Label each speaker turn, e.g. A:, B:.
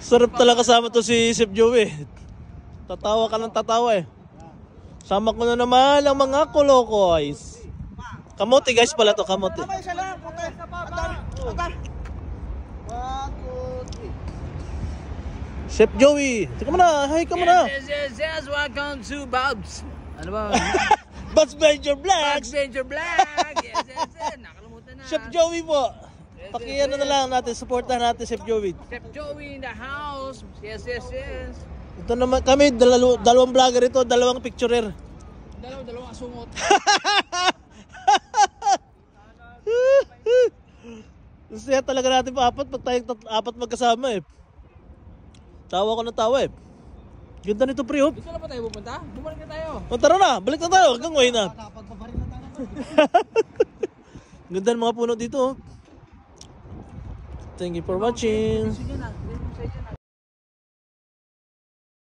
A: Sarap talaga kasama to si Chef Joey. Tatawa ka ng tatawa eh. Sama ko na naman ang mga kolokoys. Kamote guys pala to, kamote. Chef Joey, tika mo na, hi ka mo na.
B: Yes, welcome to Bob's. Ano ba?
A: Bob's Venture Vlogs.
B: Bob's Venture Vlogs. Yes. Nakalimutan na.
A: Chef Joey po. Pakiano na lang natin, supportahan natin Chef Joey.
B: Chef Joey in the house. Yes.
A: Ito naman kami, dalawang vlogger ito, dalawang picturer.
B: Dalawang asungot.
A: Saya talaga natin pa apat pag tayong apat magkasama eh. Tawa ko ng tawa eh. Ganda nito pre, oh.
B: Dito na ba tayo pupunta? Bumalik na tayo.
A: O tara na, balik na tayo hanggang ngayon na. Ganda ng mga puno dito oh. Thank you for watching.